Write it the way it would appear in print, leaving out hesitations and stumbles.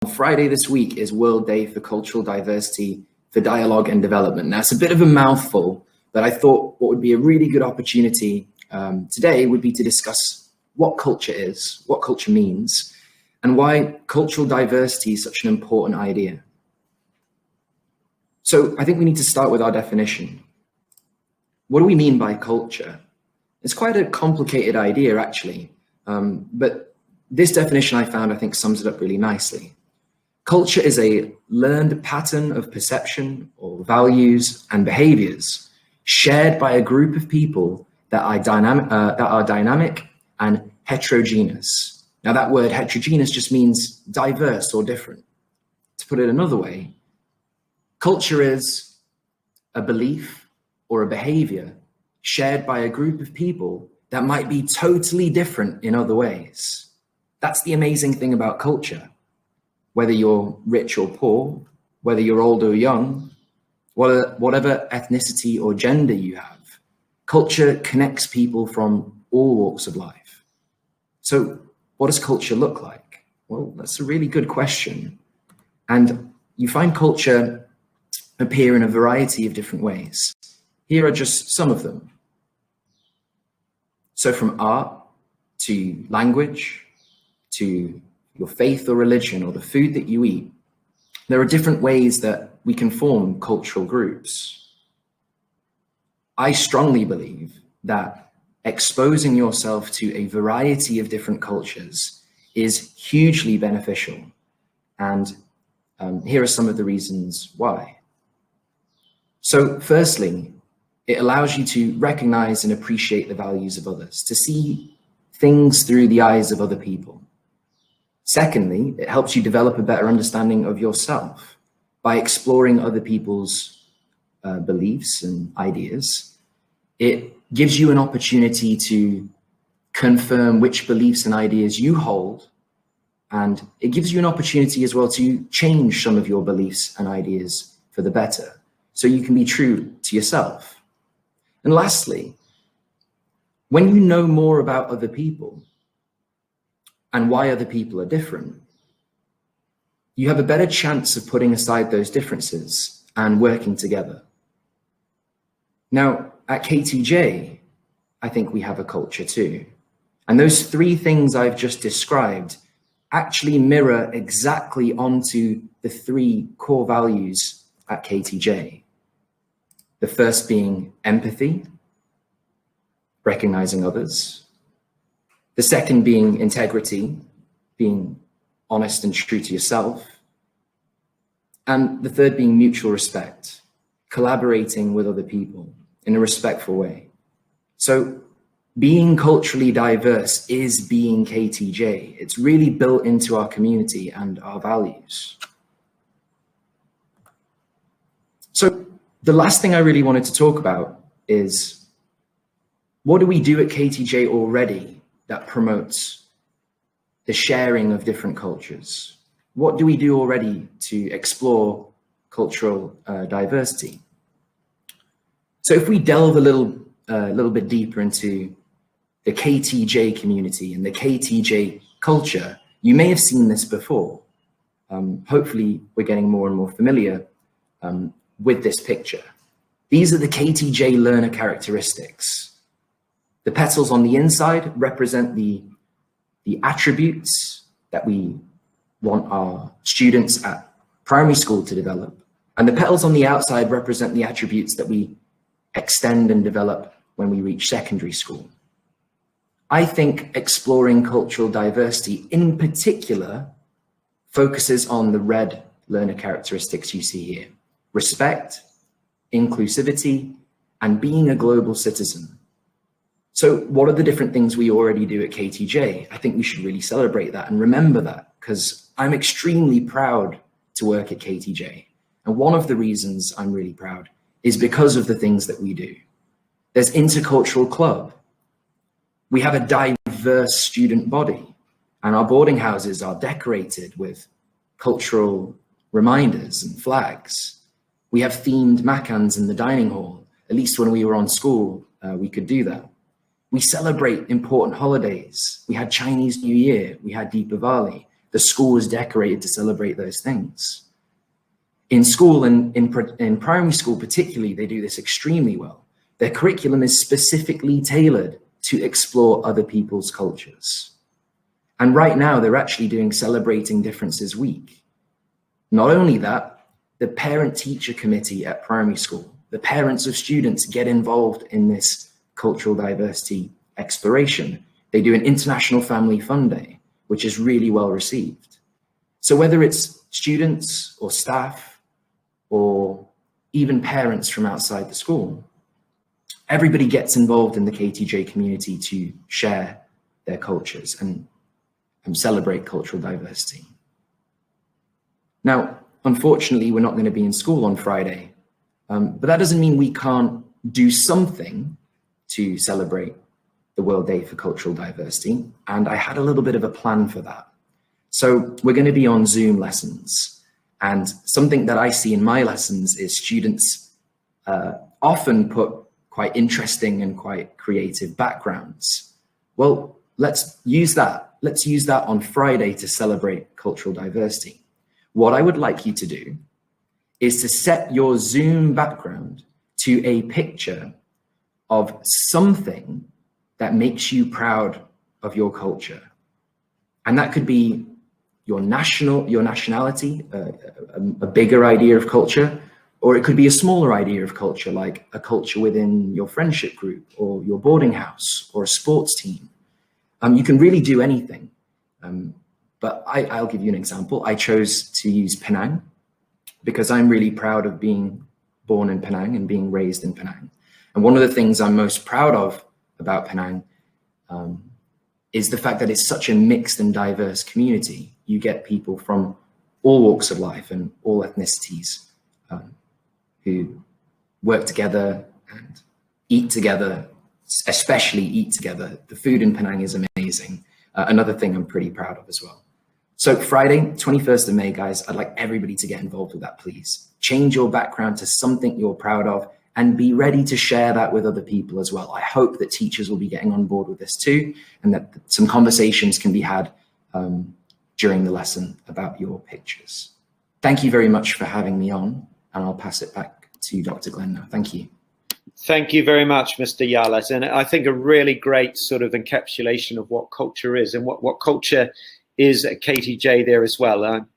Friday this week is World Day for Cultural Diversity, for Dialogue and Development. Now, it's a bit of a mouthful, but I thought what would be a really good opportunity today would be to discuss what culture is, what culture means, and why cultural diversity is such an important idea. So I think we need to start with our definition. What do we mean by culture? It's quite a complicated idea, actually, but this definition I found, I think, sums it up really nicely. Culture is a learned pattern of perception or values and behaviors shared by a group of people that are dynamic and heterogeneous. Now, that word heterogeneous just means diverse or different. To put it another way, culture is a belief or a behavior shared by a group of people that might be totally different in other ways. That's the amazing thing about culture. Whether you're rich or poor, whether you're old or young, whatever ethnicity or gender you have, culture connects people from all walks of life. So what does culture look like? Well, that's a really good question. And you find culture appear in a variety of different ways. Here are just some of them. So from art to language to your faith or religion or the food that you eat, there are different ways that we can form cultural groups. I strongly believe that exposing yourself to a variety of different cultures is hugely beneficial. And here are some of the reasons why. So firstly, it allows you to recognize and appreciate the values of others, to see things through the eyes of other people. Secondly, it helps you develop a better understanding of yourself by exploring other people's beliefs and ideas. It gives you an opportunity to confirm which beliefs and ideas you hold, and it gives you an opportunity as well to change some of your beliefs and ideas for the better, so you can be true to yourself. And lastly, when you know more about other people and why other people are different, you have a better chance of putting aside those differences and working together. Now, at KTJ, I think we have a culture too. And those three things I've just described actually mirror exactly onto the three core values at KTJ. The first being empathy, recognizing others. The second being integrity, being honest and true to yourself. And the third being mutual respect, collaborating with other people in a respectful way. So being culturally diverse is being KTJ. It's really built into our community and our values. So the last thing I really wanted to talk about is, what do we do at KTJ already that promotes the sharing of different cultures? What do we do already to explore cultural diversity? So if we delve a little bit deeper into the KTJ community and the KTJ culture, you may have seen this before. Hopefully we're getting more and more familiar with this picture. These are the KTJ learner characteristics. The petals on the inside represent the attributes that we want our students at primary school to develop. And the petals on the outside represent the attributes that we extend and develop when we reach secondary school. I think exploring cultural diversity in particular focuses on the red learner characteristics you see here: respect, inclusivity, and being a global citizen. So what are the different things we already do at KTJ? I think we should really celebrate that and remember that, because I'm extremely proud to work at KTJ. And one of the reasons I'm really proud is because of the things that we do. There's intercultural club. We have a diverse student body, and our boarding houses are decorated with cultural reminders and flags. We have themed macans in the dining hall. At least when we were on school, we could do that. We celebrate important holidays. We had Chinese New Year, we had Deepavali. The school is decorated to celebrate those things. In school, and in primary school particularly, they do this extremely well. Their curriculum is specifically tailored to explore other people's cultures. And right now, they're actually doing Celebrating Differences Week. Not only that, the parent-teacher committee at primary school, the parents of students, get involved in this cultural diversity exploration. They do an International Family Fun Day, which is really well received. So whether it's students or staff or even parents from outside the school, everybody gets involved in the KTJ community to share their cultures and celebrate cultural diversity. Now, unfortunately, we're not going to be in school on Friday, but that doesn't mean we can't do something to celebrate the World Day for Cultural Diversity, and I had a little bit of a plan for that. So we're going to be on Zoom lessons, and something that I see in my lessons is students often put quite interesting and quite creative backgrounds. Well, let's use that. Let's use that on Friday to celebrate cultural diversity. What I would like you to do is to set your Zoom background to a picture of something that makes you proud of your culture. And that could be your nationality, a bigger idea of culture, or it could be a smaller idea of culture, like a culture within your friendship group or your boarding house or a sports team. You can really do anything. But I'll give you an example. I chose to use Penang because I'm really proud of being born in Penang and being raised in Penang. And one of the things I'm most proud of about Penang is the fact that it's such a mixed and diverse community. You get people from all walks of life and all ethnicities who work together and eat together, especially eat together. The food in Penang is amazing. Another thing I'm pretty proud of as well. So Friday, 21st of May, guys, I'd like everybody to get involved with that, please. Change your background to something you're proud of and be ready to share that with other people as well. I hope that teachers will be getting on board with this too, and that some conversations can be had during the lesson about your pictures. Thank you very much for having me on, and I'll pass it back to Dr. Glenn now. Thank you. Thank you very much, Mr. Yarlett. And I think a really great sort of encapsulation of what culture is and what culture is at KTJ there as well.